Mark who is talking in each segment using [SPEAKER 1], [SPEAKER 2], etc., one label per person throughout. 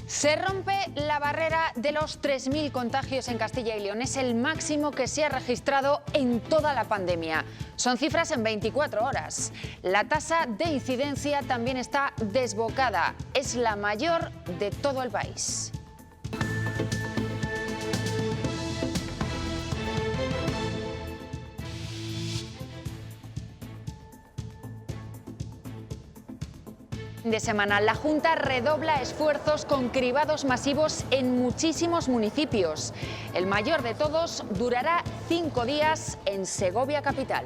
[SPEAKER 1] Se rompe la barrera de los 3.000 contagios en Castilla y León. Es el máximo que se ha registrado en toda la pandemia. Son cifras en 24 horas. La tasa de incidencia también está desbocada. Es la mayor de todo el país. De semana, la Junta redobla esfuerzos con cribados masivos en muchísimos municipios. El mayor de todos durará 5 días en Segovia capital.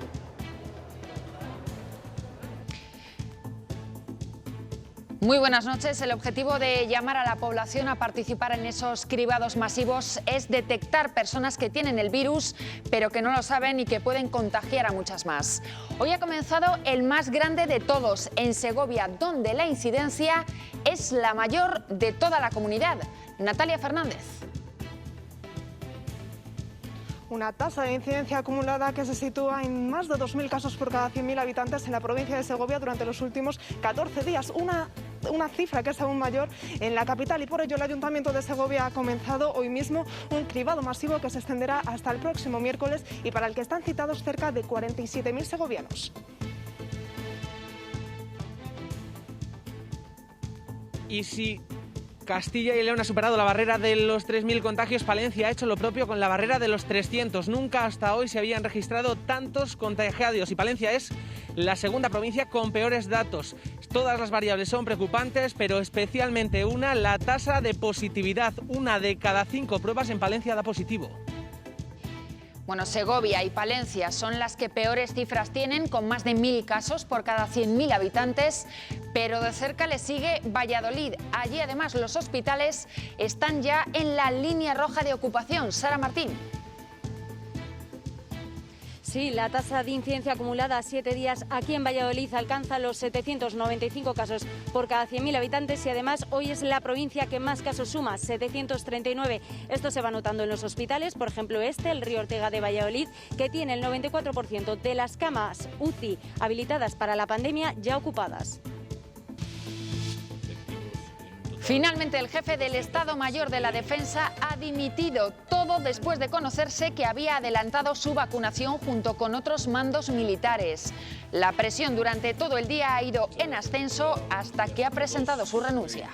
[SPEAKER 1] Muy buenas noches. El objetivo de llamar a la población a participar en esos cribados masivos es detectar personas que tienen el virus, pero que no lo saben y que pueden contagiar a muchas más. Hoy ha comenzado el más grande de todos, en Segovia, donde la incidencia es la mayor de toda la comunidad. Natalia Fernández.
[SPEAKER 2] Una tasa de incidencia acumulada que se sitúa en más de 2.000 casos por cada 100.000 habitantes en la provincia de Segovia durante los últimos 14 días. Una cifra que es aún mayor en la capital, y por ello el Ayuntamiento de Segovia ha comenzado hoy mismo un cribado masivo que se extenderá hasta el próximo miércoles y para el que están citados cerca de 47.000 segovianos.
[SPEAKER 3] Y si Castilla y León ha superado la barrera de los 3.000 contagios, Palencia ha hecho lo propio con la barrera de los 300. Nunca hasta hoy se habían registrado tantos contagiados y Palencia es la segunda provincia con peores datos. Todas las variables son preocupantes, pero especialmente una, la tasa de positividad. 1 de cada 5 pruebas en Palencia da positivo.
[SPEAKER 1] Bueno, Segovia y Palencia son las que peores cifras tienen, con más de 1.000 casos por cada 100.000 habitantes, pero de cerca le sigue Valladolid. Allí además los hospitales están ya en la línea roja de ocupación. Sara Martín.
[SPEAKER 4] Sí, la tasa de incidencia acumulada a 7 días aquí en Valladolid alcanza los 795 casos por cada 100.000 habitantes y además hoy es la provincia que más casos suma, 739. Esto se va notando en los hospitales, por ejemplo el Río Ortega de Valladolid, que tiene el 94% de las camas UCI habilitadas para la pandemia ya ocupadas.
[SPEAKER 1] Finalmente, el jefe del Estado Mayor de la Defensa ha dimitido, todo después de conocerse que había adelantado su vacunación junto con otros mandos militares. La presión durante todo el día ha ido en ascenso hasta que ha presentado su renuncia.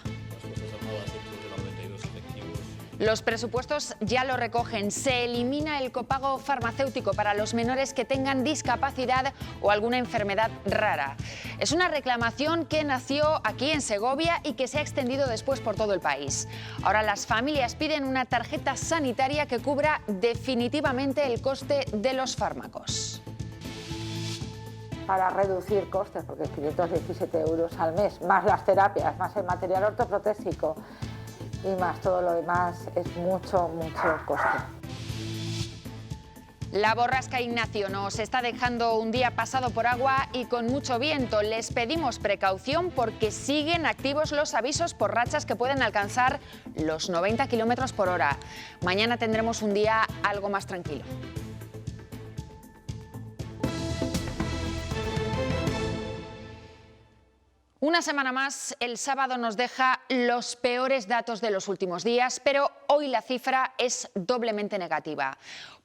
[SPEAKER 1] Los presupuestos ya lo recogen. Se elimina el copago farmacéutico para los menores que tengan discapacidad o alguna enfermedad rara. Es una reclamación que nació aquí en Segovia y que se ha extendido después por todo el país. Ahora las familias piden una tarjeta sanitaria que cubra definitivamente el coste de los fármacos.
[SPEAKER 5] Para reducir costes, porque 517 euros al mes, más las terapias, más el material ortoprotésico y más todo lo demás, es mucho coste.
[SPEAKER 1] La borrasca Ignacio nos está dejando un día pasado por agua y con mucho viento. Les pedimos precaución porque siguen activos los avisos por rachas que pueden alcanzar los 90 kilómetros por hora. Mañana tendremos un día algo más tranquilo. Una semana más, el sábado nos deja los peores datos de los últimos días, pero hoy la cifra es doblemente negativa.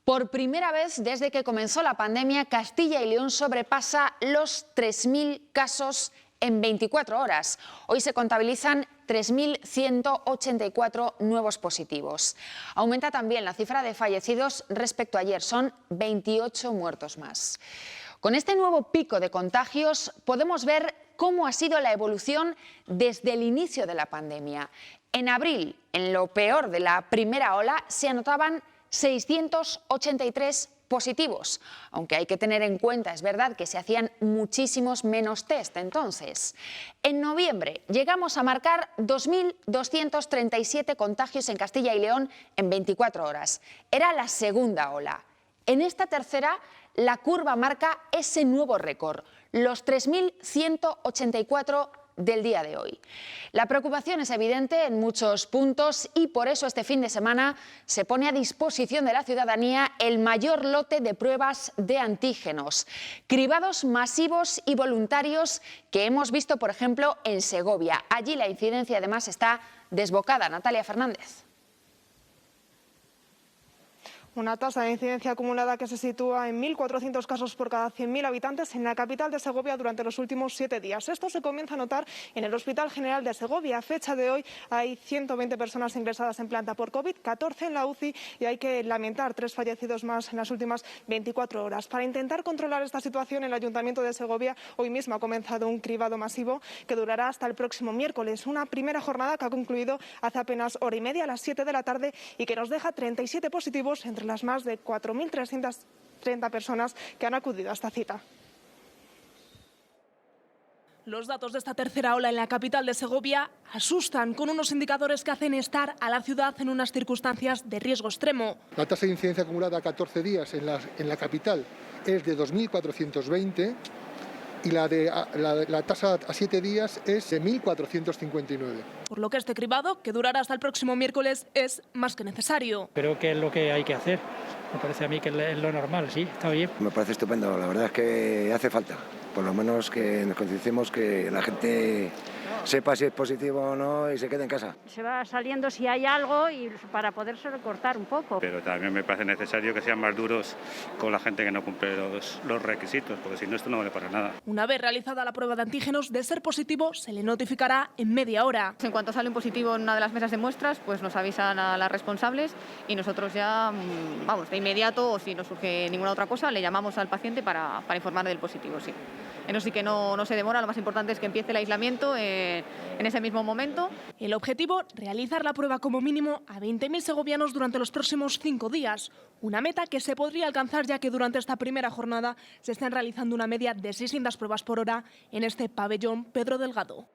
[SPEAKER 1] Por primera vez desde que comenzó la pandemia, Castilla y León sobrepasa los 3.000 casos en 24 horas. Hoy se contabilizan 3.184 nuevos positivos. Aumenta también la cifra de fallecidos respecto a ayer, son 28 muertos más. Con este nuevo pico de contagios podemos ver cómo ha sido la evolución desde el inicio de la pandemia. En abril, en lo peor de la primera ola, se anotaban 683 positivos, aunque hay que tener en cuenta, es verdad, que se hacían muchísimos menos test entonces. En noviembre llegamos a marcar 2.237 contagios en Castilla y León en 24 horas. Era la segunda ola. En esta tercera, la curva marca ese nuevo récord, los 3.184 del día de hoy. La preocupación es evidente en muchos puntos y por eso este fin de semana se pone a disposición de la ciudadanía el mayor lote de pruebas de antígenos. Cribados masivos y voluntarios que hemos visto, por ejemplo, en Segovia. Allí la incidencia además está desbocada. Natalia Fernández.
[SPEAKER 2] Una tasa de incidencia acumulada que se sitúa en 1.400 casos por cada 100.000 habitantes en la capital de Segovia durante los últimos 7 días. Esto se comienza a notar en el Hospital General de Segovia. A fecha de hoy hay 120 personas ingresadas en planta por COVID, 14 en la UCI y hay que lamentar 3 fallecidos más en las últimas 24 horas. Para intentar controlar esta situación, el Ayuntamiento de Segovia hoy mismo ha comenzado un cribado masivo que durará hasta el próximo miércoles. Una primera jornada que ha concluido hace apenas hora y media, a las 7 de la tarde, y que nos deja 37 positivos entre las más de 4.330 personas que han acudido a esta cita.
[SPEAKER 6] Los datos de esta tercera ola en la capital de Segovia asustan, con unos indicadores que hacen estar a la ciudad en unas circunstancias de riesgo extremo.
[SPEAKER 7] La tasa de incidencia acumulada a 14 días en la capital es de 2.420 y la tasa a 7 días es de 1.459.
[SPEAKER 6] Por lo que este cribado, que durará hasta el próximo miércoles, es más que necesario.
[SPEAKER 8] Creo que es lo que hay que hacer. Me parece a mí que es lo normal, sí, está bien.
[SPEAKER 9] Me parece estupendo, la verdad es que hace falta. Por lo menos que nos concienciemos, que la gente sepa si es positivo o no y se quede en casa.
[SPEAKER 10] Se va saliendo si hay algo y para poderse recortar un poco.
[SPEAKER 11] Pero también me parece necesario que sean más duros con la gente que no cumple los requisitos, porque si no, esto no vale para nada.
[SPEAKER 6] Una vez realizada la prueba de antígenos, de ser positivo, se le notificará en media hora.
[SPEAKER 12] En cuanto sale un positivo en una de las mesas de muestras, pues nos avisan a las responsables y nosotros ya, vamos, de inmediato, o si no surge ninguna otra cosa, le llamamos al paciente para informar del positivo, sí. Eso sí que no se demora, lo más importante es que empiece el aislamiento en ese mismo momento.
[SPEAKER 6] El objetivo, realizar la prueba como mínimo a 20.000 segovianos durante los próximos 5 días. Una meta que se podría alcanzar ya que durante esta primera jornada se están realizando una media de 600 pruebas por hora en este pabellón Pedro Delgado.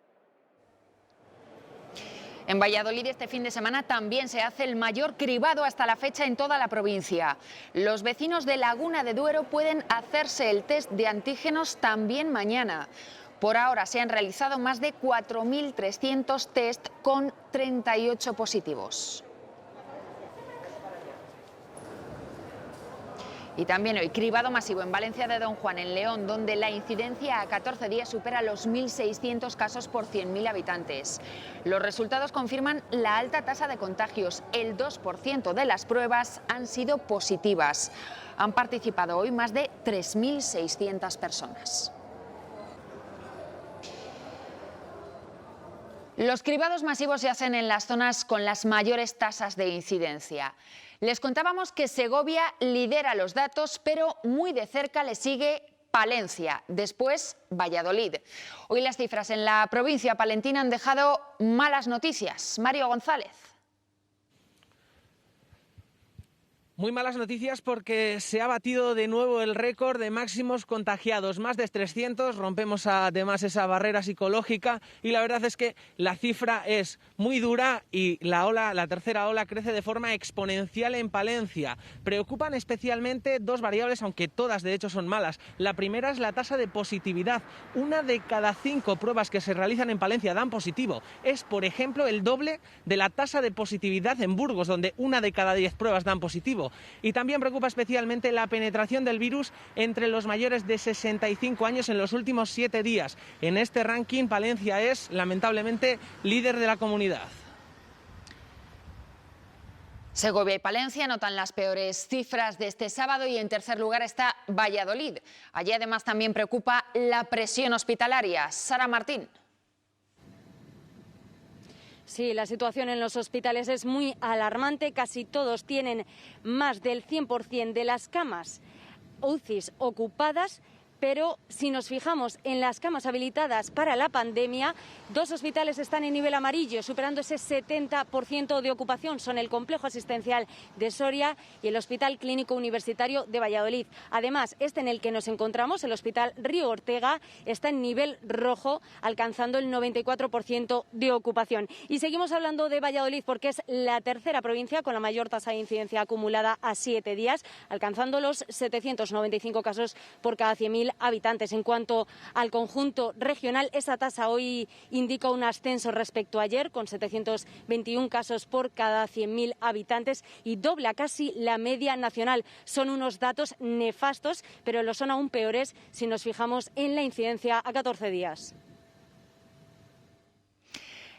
[SPEAKER 1] En Valladolid este fin de semana también se hace el mayor cribado hasta la fecha en toda la provincia. Los vecinos de Laguna de Duero pueden hacerse el test de antígenos también mañana. Por ahora se han realizado más de 4.300 test con 38 positivos. Y también hoy, cribado masivo en Valencia de Don Juan, en León, donde la incidencia a 14 días supera los 1.600 casos por 100.000 habitantes. Los resultados confirman la alta tasa de contagios. El 2% de las pruebas han sido positivas. Han participado hoy más de 3.600 personas. Los cribados masivos se hacen en las zonas con las mayores tasas de incidencia. Les contábamos que Segovia lidera los datos, pero muy de cerca le sigue Palencia, después Valladolid. Hoy las cifras en la provincia palentina han dejado malas noticias. Mario González.
[SPEAKER 3] Muy malas noticias porque se ha batido de nuevo el récord de máximos contagiados, más de 300, rompemos además esa barrera psicológica y la verdad es que la cifra es muy dura y la tercera ola crece de forma exponencial en Palencia. Preocupan especialmente dos variables, aunque todas de hecho son malas. La primera es la tasa de positividad. 1 de cada 5 pruebas que se realizan en Palencia dan positivo. Es, por ejemplo, el doble de la tasa de positividad en Burgos, donde 1 de cada 10 pruebas dan positivo. Y también preocupa especialmente la penetración del virus entre los mayores de 65 años en los últimos 7 días. En este ranking, Palencia es, lamentablemente, líder de la comunidad.
[SPEAKER 1] Segovia y Palencia anotan las peores cifras de este sábado y en tercer lugar está Valladolid. Allí además también preocupa la presión hospitalaria. Sara Martín.
[SPEAKER 4] Sí, la situación en los hospitales es muy alarmante. Casi todos tienen más del 100% de las camas UCIs ocupadas. Pero si nos fijamos en las camas habilitadas para la pandemia, 2 hospitales están en nivel amarillo, superando ese 70% de ocupación. Son el Complejo Asistencial de Soria y el Hospital Clínico Universitario de Valladolid. Además, este en el que nos encontramos, el Hospital Río Ortega, está en nivel rojo, alcanzando el 94% de ocupación. Y seguimos hablando de Valladolid porque es la tercera provincia con la mayor tasa de incidencia acumulada a 7 días, alcanzando los 795 casos por cada 100.000 100.000 habitantes. En cuanto al conjunto regional, esa tasa hoy indica un ascenso respecto a ayer, con 721 casos por cada 100.000 habitantes y dobla casi la media nacional. Son unos datos nefastos, pero lo son aún peores si nos fijamos en la incidencia a 14 días.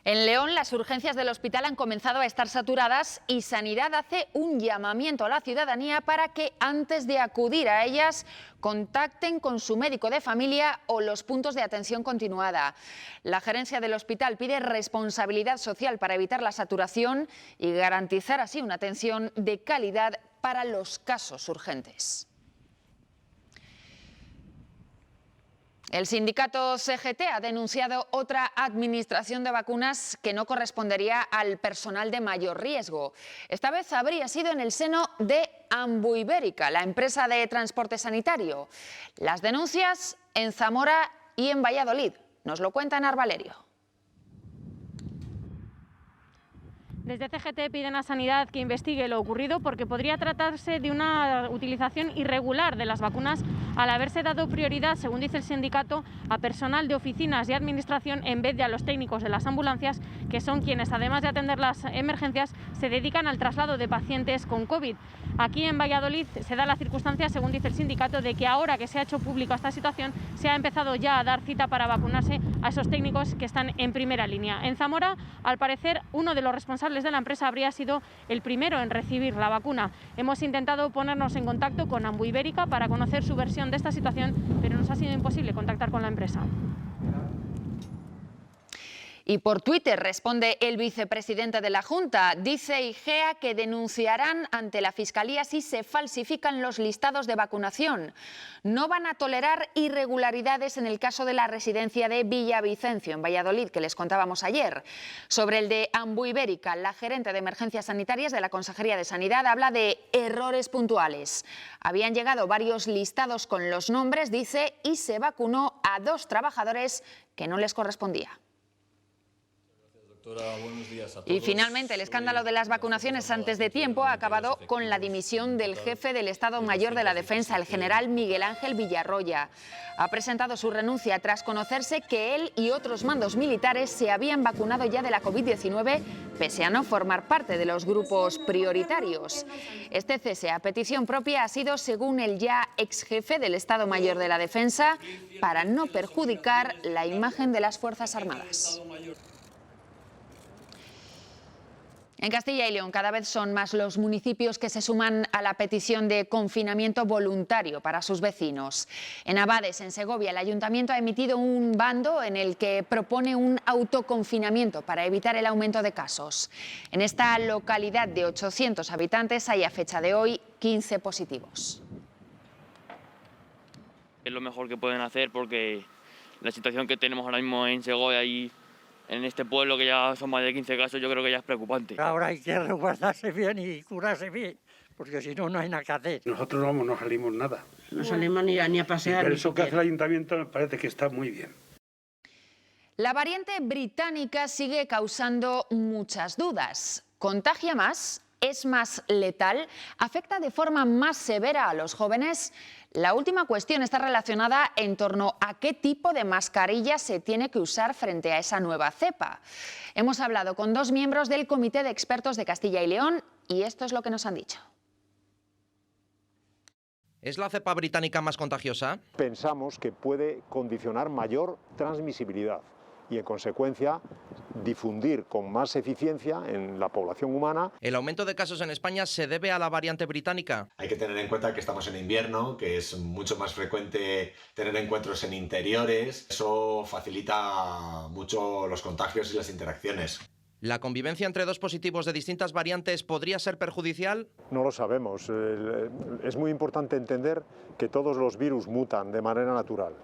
[SPEAKER 1] En León, las urgencias del hospital han comenzado a estar saturadas y Sanidad hace un llamamiento a la ciudadanía para que antes de acudir a ellas contacten con su médico de familia o los puntos de atención continuada. La gerencia del hospital pide responsabilidad social para evitar la saturación y garantizar así una atención de calidad para los casos urgentes. El sindicato CGT ha denunciado otra administración de vacunas que no correspondería al personal de mayor riesgo. Esta vez habría sido en el seno de Ambuibérica, la empresa de transporte sanitario. Las denuncias en Zamora y en Valladolid. Nos lo cuenta Enar Valerio.
[SPEAKER 13] Desde CGT piden a Sanidad que investigue lo ocurrido porque podría tratarse de una utilización irregular de las vacunas al haberse dado prioridad, según dice el sindicato, a personal de oficinas y administración en vez de a los técnicos de las ambulancias, que son quienes, además de atender las emergencias, se dedican al traslado de pacientes con COVID. Aquí en Valladolid se da la circunstancia, según dice el sindicato, de que ahora que se ha hecho pública esta situación, se ha empezado ya a dar cita para vacunarse a esos técnicos que están en primera línea. En Zamora, al parecer, uno de los responsables de la empresa habría sido el primero en recibir la vacuna. Hemos intentado ponernos en contacto con Ambuibérica para conocer su versión de esta situación, pero nos ha sido imposible contactar con la empresa.
[SPEAKER 1] Y por Twitter responde el vicepresidente de la Junta. Dice IGEA que denunciarán ante la Fiscalía si se falsifican los listados de vacunación. No van a tolerar irregularidades en el caso de la residencia de Villavicencio, en Valladolid, que les contábamos ayer. Sobre el de Ambuibérica, la gerente de emergencias sanitarias de la Consejería de Sanidad habla de errores puntuales. Habían llegado varios listados con los nombres, dice, y se vacunó a 2 trabajadores que no les correspondía. Y finalmente, el escándalo de las vacunaciones antes de tiempo ha acabado con la dimisión del jefe del Estado Mayor de la Defensa, el general Miguel Ángel Villarroya. Ha presentado su renuncia tras conocerse que él y otros mandos militares se habían vacunado ya de la COVID-19, pese a no formar parte de los grupos prioritarios. Este cese a petición propia ha sido, según el ya ex jefe del Estado Mayor de la Defensa, para no perjudicar la imagen de las Fuerzas Armadas. En Castilla y León cada vez son más los municipios que se suman a la petición de confinamiento voluntario para sus vecinos. En Abades, en Segovia, el ayuntamiento ha emitido un bando en el que propone un autoconfinamiento para evitar el aumento de casos. En esta localidad de 800 habitantes hay a fecha de hoy 15 positivos.
[SPEAKER 14] Es lo mejor que pueden hacer porque la situación que tenemos ahora mismo en Segovia y en este pueblo, que ya son más de 15 casos, yo creo que ya es preocupante.
[SPEAKER 15] Ahora hay que resguardarse bien y curarse bien, porque si no, no hay nada que hacer.
[SPEAKER 16] Nosotros no salimos nada.
[SPEAKER 17] No salimos ni a pasear.
[SPEAKER 16] Pero eso que hace el ayuntamiento me parece que está muy bien.
[SPEAKER 1] La variante británica sigue causando muchas dudas. ¿Contagia más? ¿Es más letal? ¿Afecta de forma más severa a los jóvenes? La última cuestión está relacionada en torno a qué tipo de mascarilla se tiene que usar frente a esa nueva cepa. Hemos hablado con 2 miembros del Comité de Expertos de Castilla y León y esto es lo que nos han dicho.
[SPEAKER 18] ¿Es la cepa británica más contagiosa?
[SPEAKER 19] Pensamos que puede condicionar mayor transmisibilidad y, en consecuencia, difundir con más eficiencia en la población humana.
[SPEAKER 18] ¿El aumento de casos en España se debe a la variante británica?
[SPEAKER 20] Hay que tener en cuenta que estamos en invierno, que es mucho más frecuente tener encuentros en interiores. Eso facilita mucho los contagios y las interacciones.
[SPEAKER 18] ¿La convivencia entre 2 positivos de distintas variantes podría ser perjudicial?
[SPEAKER 19] No lo sabemos. Es muy importante entender que todos los virus mutan de manera natural.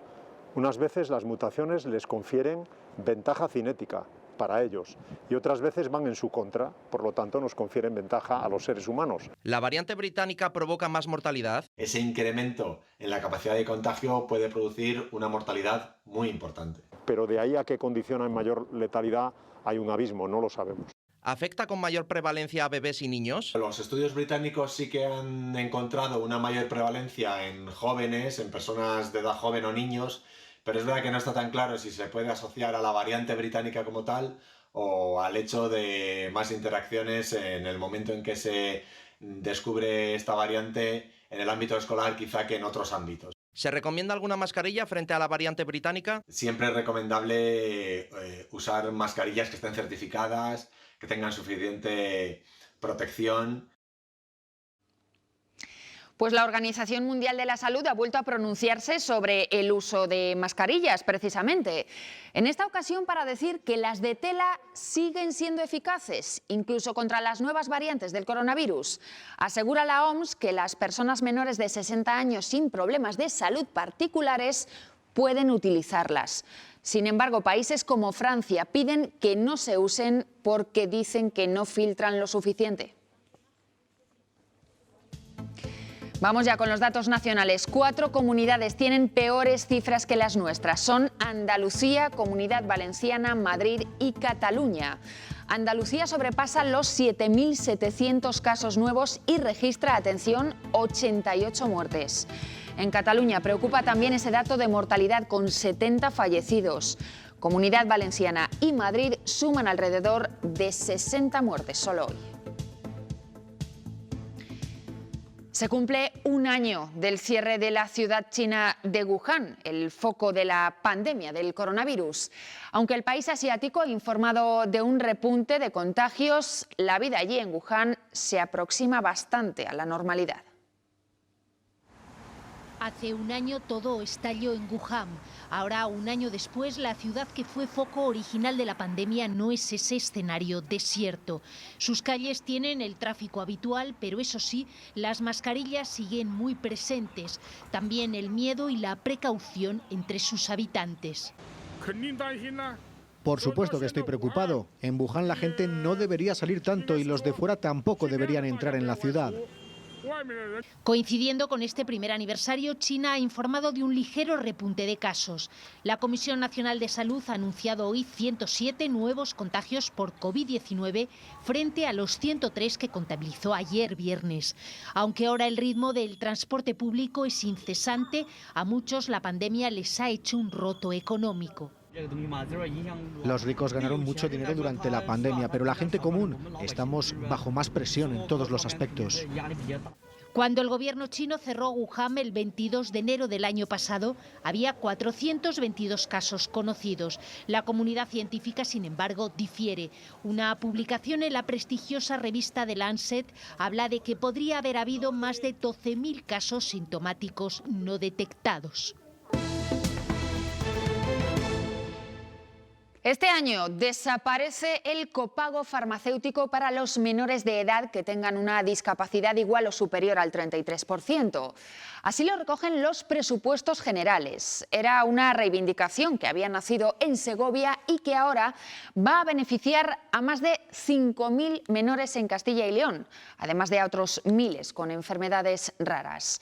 [SPEAKER 19] Unas veces las mutaciones les confieren ventaja cinética para ellos y otras veces van en su contra, por lo tanto nos confieren ventaja a los seres humanos.
[SPEAKER 18] ¿La variante británica provoca más mortalidad?
[SPEAKER 20] Ese incremento en la capacidad de contagio puede producir una mortalidad muy importante.
[SPEAKER 19] Pero de ahí a que condiciona en mayor letalidad hay un abismo, no lo sabemos.
[SPEAKER 18] ¿Afecta con mayor prevalencia a bebés y niños?
[SPEAKER 20] Los estudios británicos sí que han encontrado una mayor prevalencia en jóvenes, en personas de edad joven o niños, pero es verdad que no está tan claro si se puede asociar a la variante británica como tal o al hecho de más interacciones en el momento en que se descubre esta variante en el ámbito escolar quizá que en otros ámbitos.
[SPEAKER 18] ¿Se recomienda alguna mascarilla frente a la variante británica?
[SPEAKER 20] Siempre es recomendable usar mascarillas que estén certificadas, que tengan suficiente protección.
[SPEAKER 1] Pues la Organización Mundial de la Salud ha vuelto a pronunciarse sobre el uso de mascarillas, precisamente. En esta ocasión para decir que las de tela siguen siendo eficaces, incluso contra las nuevas variantes del coronavirus. Asegura la OMS que las personas menores de 60 años sin problemas de salud particulares pueden utilizarlas. Sin embargo, países como Francia piden que no se usen porque dicen que no filtran lo suficiente. Vamos ya con los datos nacionales. 4 comunidades tienen peores cifras que las nuestras. Son Andalucía, Comunidad Valenciana, Madrid y Cataluña. Andalucía sobrepasa los 7.700 casos nuevos y registra, atención, 88 muertes. En Cataluña preocupa también ese dato de mortalidad con 70 fallecidos. Comunidad Valenciana y Madrid suman alrededor de 60 muertes solo hoy. Se cumple un año del cierre de la ciudad china de Wuhan, el foco de la pandemia del coronavirus. Aunque el país asiático ha informado de un repunte de contagios, la vida allí en Wuhan se aproxima bastante a la normalidad.
[SPEAKER 21] Hace un año todo estalló en Wuhan. Ahora, un año después, la ciudad que fue foco original de la pandemia no es ese escenario desierto. Sus calles tienen el tráfico habitual, pero eso sí, las mascarillas siguen muy presentes. También el miedo y la precaución entre sus habitantes.
[SPEAKER 22] Por supuesto que estoy preocupado. En Wuhan la gente no debería salir tanto y los de fuera tampoco deberían entrar en la ciudad.
[SPEAKER 21] Coincidiendo con este primer aniversario, China ha informado de un ligero repunte de casos. La Comisión Nacional de Salud ha anunciado hoy 107 nuevos contagios por COVID-19 frente a los 103 que contabilizó ayer viernes. Aunque ahora el ritmo del transporte público es incesante, a muchos la pandemia les ha hecho un roto económico.
[SPEAKER 22] Los ricos ganaron mucho dinero durante la pandemia, pero la gente común estamos bajo más presión en todos los aspectos.
[SPEAKER 21] Cuando el gobierno chino cerró Wuhan el 22 de enero del año pasado, había 422 casos conocidos. La comunidad científica, sin embargo, difiere. Una publicación en la prestigiosa revista The Lancet habla de que podría haber habido más de 12.000 casos sintomáticos no detectados.
[SPEAKER 1] Este año desaparece el copago farmacéutico para los menores de edad que tengan una discapacidad igual o superior al 33%. Así lo recogen los presupuestos generales. Era una reivindicación que había nacido en Segovia y que ahora va a beneficiar a más de 5.000 menores en Castilla y León, además de a otros miles con enfermedades raras.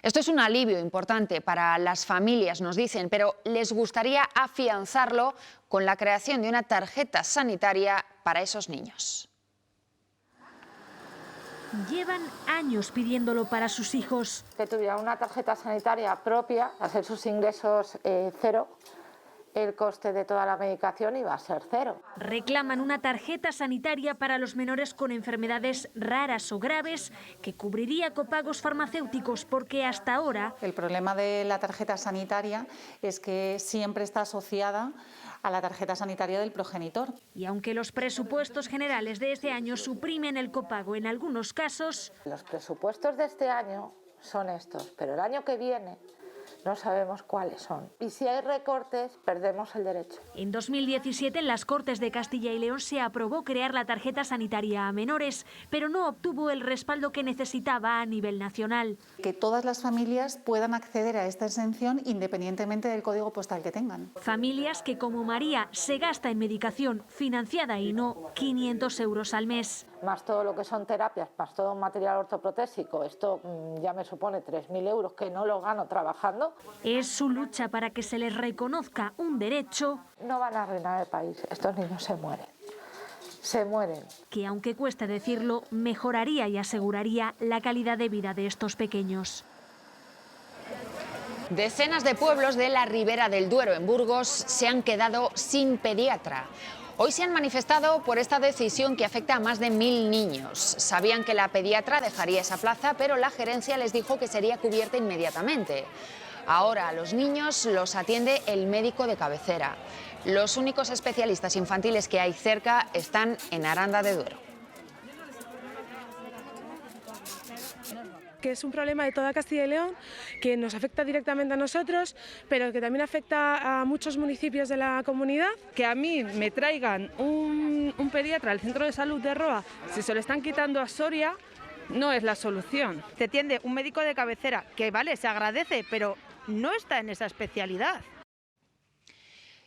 [SPEAKER 1] Esto es un alivio importante para las familias, nos dicen, pero les gustaría afianzarlo con la creación de una tarjeta sanitaria para esos niños.
[SPEAKER 21] Llevan años pidiéndolo para sus hijos.
[SPEAKER 5] Que tuvieran una tarjeta sanitaria propia, hacer sus ingresos cero, el coste de toda la medicación iba a ser cero.
[SPEAKER 21] Reclaman una tarjeta sanitaria para los menores con enfermedades raras o graves que cubriría copagos farmacéuticos porque hasta ahora...
[SPEAKER 23] El problema de la tarjeta sanitaria es que siempre está asociada a la tarjeta sanitaria del progenitor.
[SPEAKER 21] Y aunque los presupuestos generales de este año suprimen el copago en algunos casos...
[SPEAKER 5] Los presupuestos de este año son estos, pero el año que viene no sabemos cuáles son. Y si hay recortes, perdemos el derecho.
[SPEAKER 21] En 2017, en las Cortes de Castilla y León se aprobó crear la tarjeta sanitaria a menores, pero no obtuvo el respaldo que necesitaba a nivel nacional.
[SPEAKER 23] Que todas las familias puedan acceder a esta exención independientemente del código postal que tengan.
[SPEAKER 21] Familias que, como María, se gasta en medicación financiada y no 500 euros al mes.
[SPEAKER 5] Más todo lo que son terapias, más todo material ortoprotésico, esto ya me supone 3.000 euros que no los gano trabajando.
[SPEAKER 21] Es su lucha para que se les reconozca un derecho.
[SPEAKER 5] No van a arruinar el país, estos niños se mueren. se mueren.
[SPEAKER 2] Que aunque cueste decirlo, mejoraría y aseguraría la calidad de vida de estos pequeños.
[SPEAKER 1] Decenas de pueblos de la Ribera del Duero, en Burgos, se han quedado sin pediatra. Hoy se han manifestado por esta decisión que afecta a más de 1000 niños. Sabían que la pediatra dejaría esa plaza, pero la gerencia les dijo que sería cubierta inmediatamente. Ahora a los niños los atiende el médico de cabecera. Los únicos especialistas infantiles que hay cerca están en Aranda de Duero.
[SPEAKER 7] Que es un problema de toda Castilla y León, que nos afecta directamente a nosotros, pero que también afecta a muchos municipios de la comunidad.
[SPEAKER 8] Que a mí me traigan un pediatra al centro de salud de Roa, si se lo están quitando a Soria, no es la solución.
[SPEAKER 24] Te atiende un médico de cabecera, que vale, se agradece, pero no está en esa especialidad.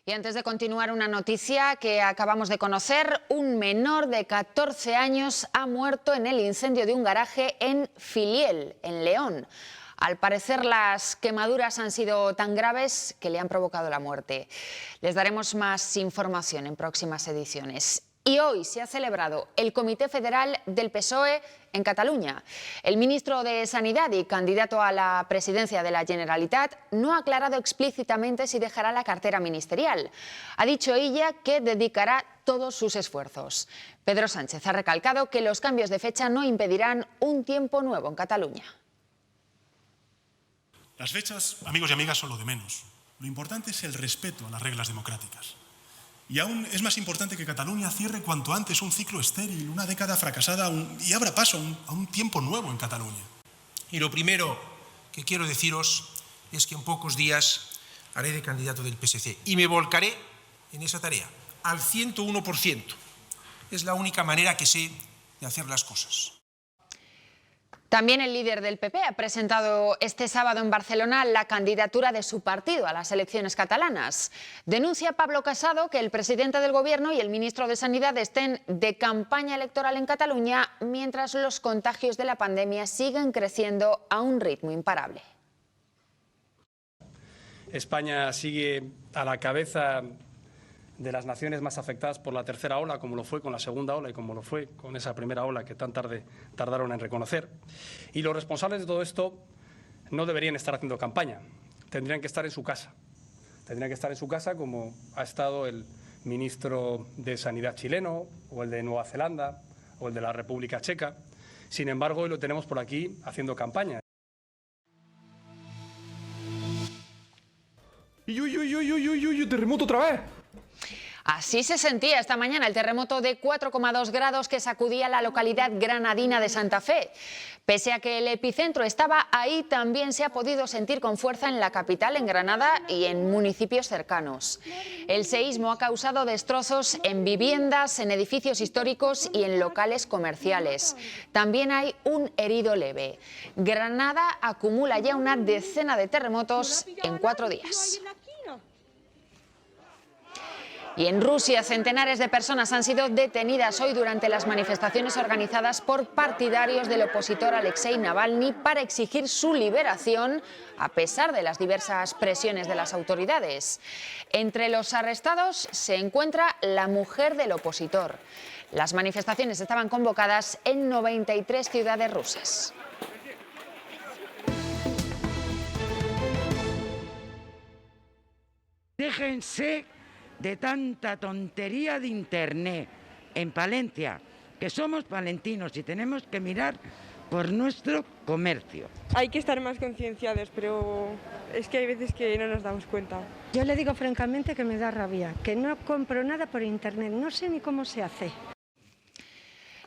[SPEAKER 1] Y antes de continuar, una noticia que acabamos de conocer: un menor de 14 años ha muerto en el incendio de un garaje en Filiel, en León. Al parecer, las quemaduras han sido tan graves que le han provocado la muerte. Les daremos más información en próximas ediciones. Y hoy se ha celebrado el Comité Federal del PSOE en Cataluña. El ministro de Sanidad y candidato a la presidencia de la Generalitat no ha aclarado explícitamente si dejará la cartera ministerial. Ha dicho ella que dedicará todos sus esfuerzos. Pedro Sánchez ha recalcado que los cambios de fecha no impedirán un tiempo nuevo en Cataluña.
[SPEAKER 25] Las fechas, amigos y amigas, son lo de menos. Lo importante es el respeto a las reglas democráticas. Y aún es más importante que Cataluña cierre cuanto antes un ciclo estéril, una década fracasada, y abra paso a un tiempo nuevo en Cataluña.
[SPEAKER 26] Y lo primero que quiero deciros es que en pocos días haré de candidato del PSC y me volcaré en esa tarea al 101%. Es la única manera que sé de hacer las cosas.
[SPEAKER 1] También el líder del PP ha presentado este sábado en Barcelona la candidatura de su partido a las elecciones catalanas. Denuncia Pablo Casado que el presidente del Gobierno y el ministro de Sanidad estén de campaña electoral en Cataluña mientras los contagios de la pandemia siguen creciendo a un ritmo imparable.
[SPEAKER 27] España sigue a la cabeza de las naciones más afectadas por la tercera ola, como lo fue con la segunda ola y como lo fue con esa primera ola que tan tarde tardaron en reconocer. Y los responsables de todo esto no deberían estar haciendo campaña, tendrían que estar en su casa. Tendrían que estar en su casa como ha estado el ministro de Sanidad chileno, o el de Nueva Zelanda, o el de la República Checa. Sin embargo, hoy lo tenemos por aquí haciendo campaña.
[SPEAKER 28] ¡Uy, terremoto otra vez!
[SPEAKER 1] Así se sentía esta mañana el terremoto de 4,2 grados que sacudía la localidad granadina de Santa Fe. Pese a que el epicentro estaba ahí, también se ha podido sentir con fuerza en la capital, en Granada, y en municipios cercanos. El seísmo ha causado destrozos en viviendas, en edificios históricos y en locales comerciales. También hay un herido leve. Granada acumula ya una decena de terremotos en 4 días. Y en Rusia, centenares de personas han sido detenidas hoy durante las manifestaciones organizadas por partidarios del opositor Alexei Navalny para exigir su liberación, a pesar de las diversas presiones de las autoridades. Entre los arrestados se encuentra la mujer del opositor. Las manifestaciones estaban convocadas en 93 ciudades rusas.
[SPEAKER 29] Déjense de tanta tontería de Internet en Palencia, que somos palentinos y tenemos que mirar por nuestro comercio.
[SPEAKER 30] Hay que estar más concienciados, pero es que hay veces que no nos damos cuenta.
[SPEAKER 31] Yo le digo francamente que me da rabia, que no compro nada por Internet, no sé ni cómo se hace.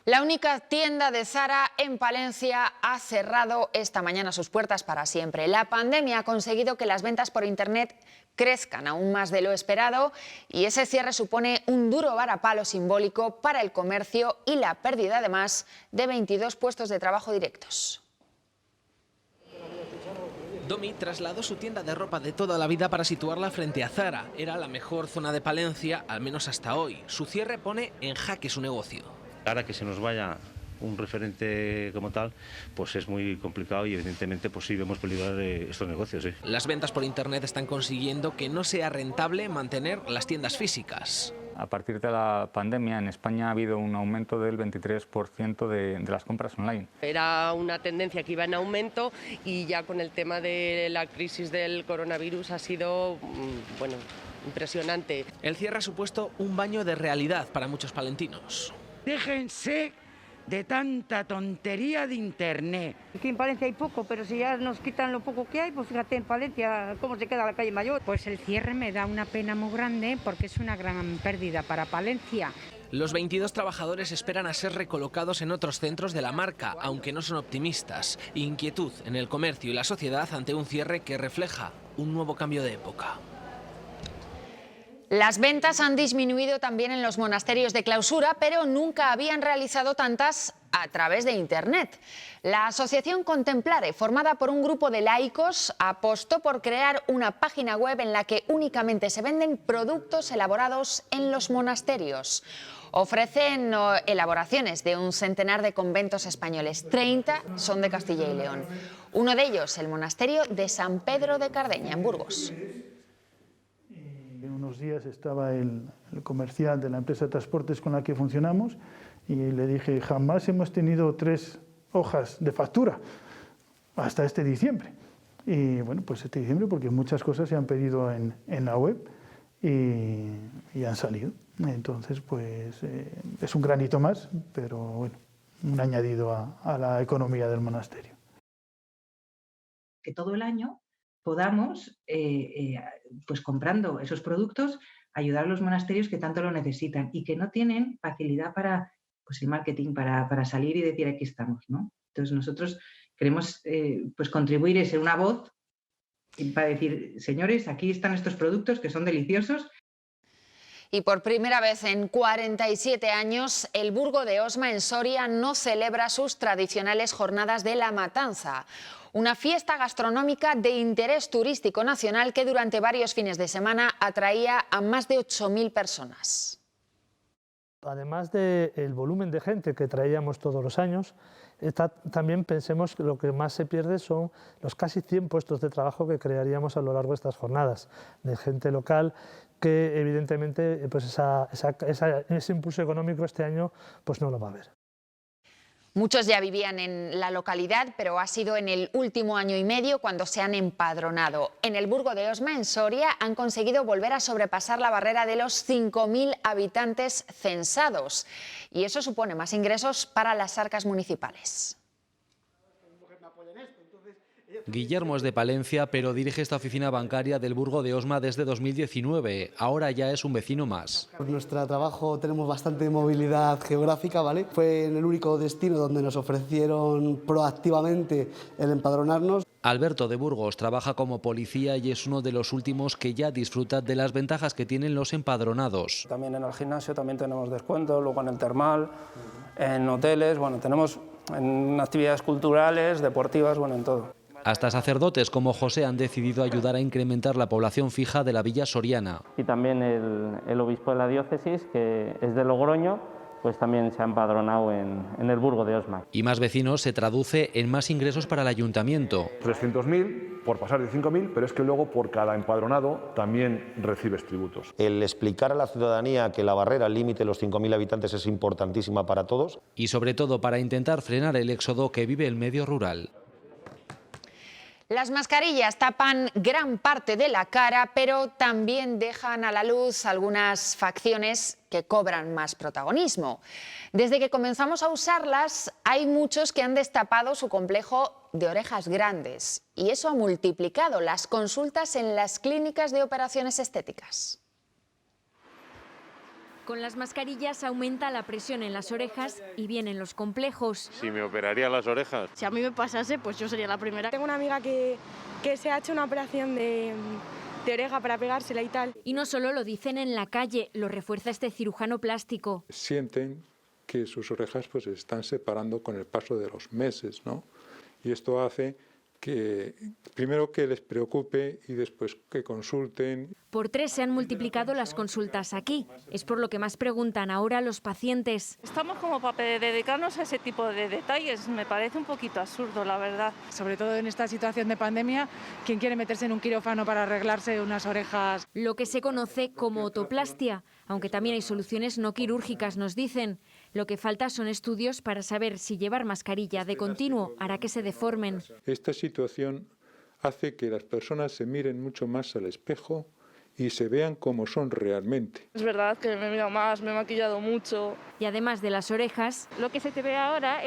[SPEAKER 1] La única tienda de Zara en Palencia ha cerrado esta mañana sus puertas para siempre. La pandemia ha conseguido que las ventas por Internet crezcan aún más de lo esperado y ese cierre supone un duro varapalo simbólico para el comercio y la pérdida además de 22 puestos de trabajo directos.
[SPEAKER 3] Domi trasladó su tienda de ropa de toda la vida para situarla frente a Zara. Era la mejor zona de Palencia, al menos hasta hoy. Su cierre pone en jaque su negocio.
[SPEAKER 32] Ahora que se nos vaya un referente como tal, pues es muy complicado y evidentemente pues sí vemos peligrar estos negocios. ¿Sí?
[SPEAKER 3] Las ventas por Internet están consiguiendo que no sea rentable mantener las tiendas físicas.
[SPEAKER 4] A partir de la pandemia en España ha habido un aumento del 23% de las compras online.
[SPEAKER 6] Era una tendencia que iba en aumento y ya con el tema de la crisis del coronavirus ha sido, bueno, impresionante.
[SPEAKER 3] El cierre ha supuesto un baño de realidad para muchos palentinos.
[SPEAKER 29] Déjense de tanta tontería de Internet.
[SPEAKER 31] Aquí en Palencia hay poco, pero si ya nos quitan lo poco que hay, pues fíjate en Palencia cómo se queda la calle Mayor.
[SPEAKER 9] Pues el cierre me da una pena muy grande porque es una gran pérdida para Palencia.
[SPEAKER 3] Los 22 trabajadores esperan a ser recolocados en otros centros de la marca, aunque no son optimistas. Inquietud en el comercio y la sociedad ante un cierre que refleja un nuevo cambio de época.
[SPEAKER 1] Las ventas han disminuido también en los monasterios de clausura, pero nunca habían realizado tantas a través de Internet. La asociación Contemplare, formada por un grupo de laicos, apostó por crear una página web en la que únicamente se venden productos elaborados en los monasterios. Ofrecen elaboraciones de un centenar de conventos españoles, 30 son de Castilla y León. Uno de ellos, el monasterio de San Pedro de Cardeña, en Burgos.
[SPEAKER 10] Unos días estaba el comercial de la empresa de transportes con la que funcionamos y le dije, jamás hemos tenido 3 hojas de factura hasta este diciembre. Y bueno, pues este diciembre porque muchas cosas se han pedido en la web y han salido. Entonces, pues es un granito más, pero bueno, un añadido a la economía del monasterio.
[SPEAKER 11] Que todo el año podamos, pues comprando esos productos, ayudar a los monasterios que tanto lo necesitan y que no tienen facilidad para pues, el marketing, para salir y decir aquí estamos, ¿no? Entonces nosotros queremos pues contribuir y ser una voz para decir, señores, aquí están estos productos que son deliciosos.
[SPEAKER 1] Y por primera vez en 47 años, el Burgo de Osma en Soria no celebra sus tradicionales jornadas de la matanza. Una fiesta gastronómica de interés turístico nacional que durante varios fines de semana atraía a más de 8.000 personas.
[SPEAKER 12] Además del volumen de gente que traíamos todos los años, también pensemos que lo que más se pierde son los casi 100 puestos de trabajo que crearíamos a lo largo de estas jornadas, de gente local que evidentemente pues ese impulso económico este año pues no lo va a haber.
[SPEAKER 1] Muchos ya vivían en la localidad, pero ha sido en el último año y medio cuando se han empadronado. En el Burgo de Osma, en Soria, han conseguido volver a sobrepasar la barrera de los 5.000 habitantes censados. Y eso supone más ingresos para las arcas municipales.
[SPEAKER 13] Guillermo es de Palencia, pero dirige esta oficina bancaria del Burgo de Osma desde 2019. Ahora ya es un vecino más.
[SPEAKER 14] Por nuestro trabajo tenemos bastante movilidad geográfica, ¿vale? Fue en el único destino donde nos ofrecieron proactivamente el empadronarnos.
[SPEAKER 13] Alberto de Burgos trabaja como policía y es uno de los últimos que ya disfruta de las ventajas que tienen los empadronados.
[SPEAKER 27] También en el gimnasio también tenemos descuentos, luego en el termal, en hoteles, bueno, tenemos en actividades culturales, deportivas, bueno, en todo.
[SPEAKER 13] Hasta sacerdotes como José han decidido ayudar a incrementar la población fija de la villa soriana.
[SPEAKER 15] Y también el obispo de la diócesis, que es de Logroño, pues también se ha empadronado en el Burgo de Osma.
[SPEAKER 13] Y más vecinos se traduce en más ingresos para el ayuntamiento.
[SPEAKER 28] 300.000 por pasar de 5.000, pero es que luego por cada empadronado también recibes tributos.
[SPEAKER 16] El explicar a la ciudadanía que la barrera, el límite de los 5.000 habitantes es importantísima para todos.
[SPEAKER 13] Y sobre todo para intentar frenar el éxodo que vive el medio rural.
[SPEAKER 1] Las mascarillas tapan gran parte de la cara, pero también dejan a la luz algunas facciones que cobran más protagonismo. Desde que comenzamos a usarlas, hay muchos que han destapado su complejo de orejas grandes y eso ha multiplicado las consultas en las clínicas de operaciones estéticas.
[SPEAKER 2] Con las mascarillas aumenta la presión en las orejas y vienen los complejos.
[SPEAKER 17] Si me operaría las orejas.
[SPEAKER 30] Si a mí me pasase, pues yo sería la primera. Tengo una amiga que se ha hecho una operación de oreja para pegársela y tal.
[SPEAKER 2] Y no solo lo dicen en la calle, lo refuerza este cirujano plástico.
[SPEAKER 19] Sienten que sus orejas pues se están separando con el paso de los meses, ¿no? Y esto hace que primero que les preocupe y después que consulten.
[SPEAKER 5] Por 3 se han multiplicado las consultas aquí. Es por lo que más preguntan ahora los pacientes.
[SPEAKER 7] Estamos como para dedicarnos a ese tipo de detalles. Me parece un poquito absurdo, la verdad.
[SPEAKER 8] Sobre todo en esta situación de pandemia, ¿quién quiere meterse en un quirófano para arreglarse unas orejas?
[SPEAKER 5] Lo que se conoce como otoplastia, aunque también hay soluciones no quirúrgicas, nos dicen. Lo que falta son estudios para saber si llevar mascarilla de continuo hará que se deformen.
[SPEAKER 19] Esta situación hace que las personas se miren mucho más al espejo y se vean como son realmente.
[SPEAKER 7] Es verdad que me he mirado más, me he maquillado mucho.
[SPEAKER 5] Y además de las orejas,
[SPEAKER 7] lo que se te ve ahora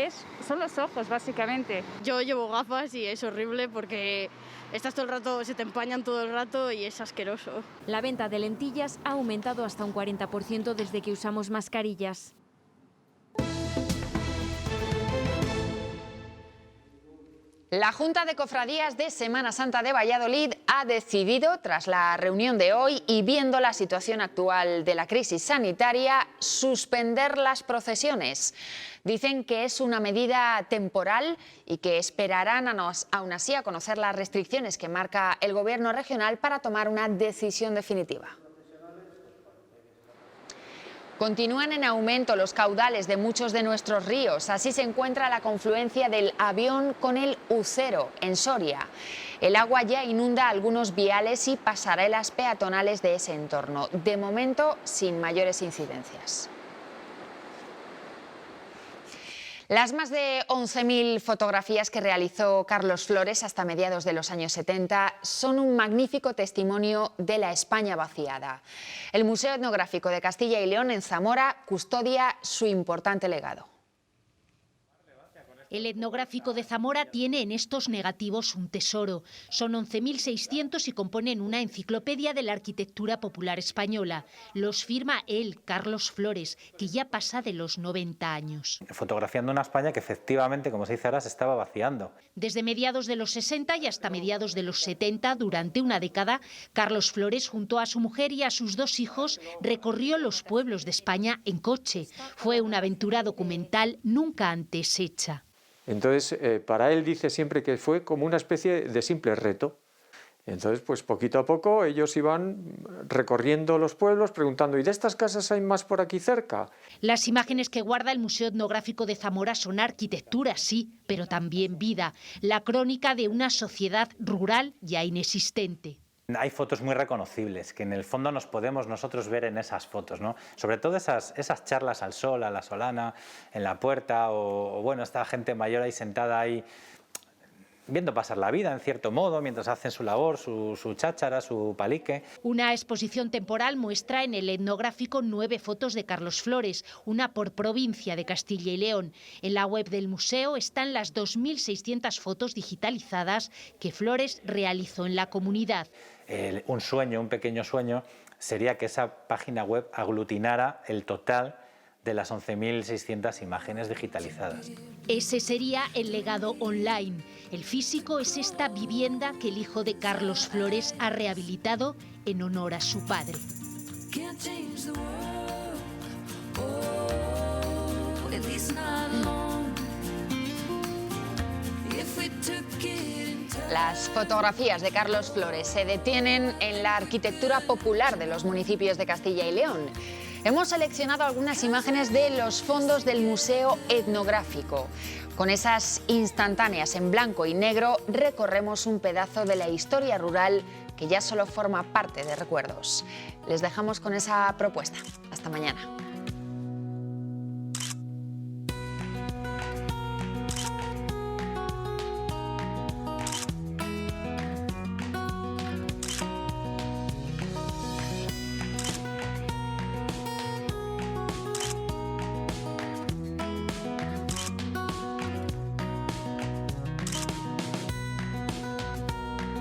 [SPEAKER 7] son los ojos, básicamente.
[SPEAKER 30] Yo llevo gafas y es horrible porque estás todo el rato, se te empañan todo el rato y es asqueroso.
[SPEAKER 5] La venta de lentillas ha aumentado hasta un 40% desde que usamos mascarillas.
[SPEAKER 1] La Junta de Cofradías de Semana Santa de Valladolid ha decidido, tras la reunión de hoy y viendo la situación actual de la crisis sanitaria, suspender las procesiones. Dicen que es una medida temporal y que esperarán aún así a conocer las restricciones que marca el Gobierno regional para tomar una decisión definitiva. Continúan en aumento los caudales de muchos de nuestros ríos. Así se encuentra la confluencia del Avión con el Ucero, en Soria. El agua ya inunda algunos viales y pasarelas peatonales de ese entorno. De momento, sin mayores incidencias. Las más de 11.000 fotografías que realizó Carlos Flores hasta mediados de los años 70 son un magnífico testimonio de la España vaciada. El Museo Etnográfico de Castilla y León en Zamora custodia su importante legado.
[SPEAKER 17] El Etnográfico de Zamora tiene en estos negativos un tesoro. Son 11.600 y componen una enciclopedia de la arquitectura popular española. Los firma él, Carlos Flores, que ya pasa de los 90 años.
[SPEAKER 18] Fotografiando una España que efectivamente, como se dice ahora, se estaba vaciando.
[SPEAKER 17] Desde mediados de los 60 y hasta mediados de los 70, durante una década, Carlos Flores, junto a su mujer y a sus 2 hijos, recorrió los pueblos de España en coche. Fue una aventura documental nunca antes hecha.
[SPEAKER 20] Entonces, para él dice siempre que fue como una especie de simple reto. Entonces, pues poquito a poco ellos iban recorriendo los pueblos preguntando, ¿y de estas casas hay más por aquí cerca?
[SPEAKER 17] Las imágenes que guarda el Museo Etnográfico de Zamora son arquitectura, sí, pero también vida, la crónica de una sociedad rural ya inexistente.
[SPEAKER 4] Hay fotos muy reconocibles, que en el fondo nos podemos nosotros ver en esas fotos, ¿no? Sobre todo esas charlas al sol, a la solana, en la puerta, o bueno, esta gente mayor ahí sentada ahí, viendo pasar la vida, en cierto modo, mientras hacen su labor, su cháchara, su palique.
[SPEAKER 17] Una exposición temporal muestra en el etnográfico 9 fotos de Carlos Flores, una por provincia de Castilla y León. En la web del museo están las 2.600 fotos digitalizadas que Flores realizó en la comunidad.
[SPEAKER 4] Un sueño, un pequeño sueño, sería que esa página web aglutinara el total de las 11.600 imágenes digitalizadas.
[SPEAKER 17] Ese sería el legado online. El físico es esta vivienda que el hijo de Carlos Flores ha rehabilitado en honor a su padre.
[SPEAKER 1] Las fotografías de Carlos Flores se detienen en la arquitectura popular de los municipios de Castilla y León. Hemos seleccionado algunas imágenes de los fondos del Museo Etnográfico. Con esas instantáneas en blanco y negro recorremos un pedazo de la historia rural que ya solo forma parte de recuerdos. Les dejamos con esa propuesta. Hasta mañana.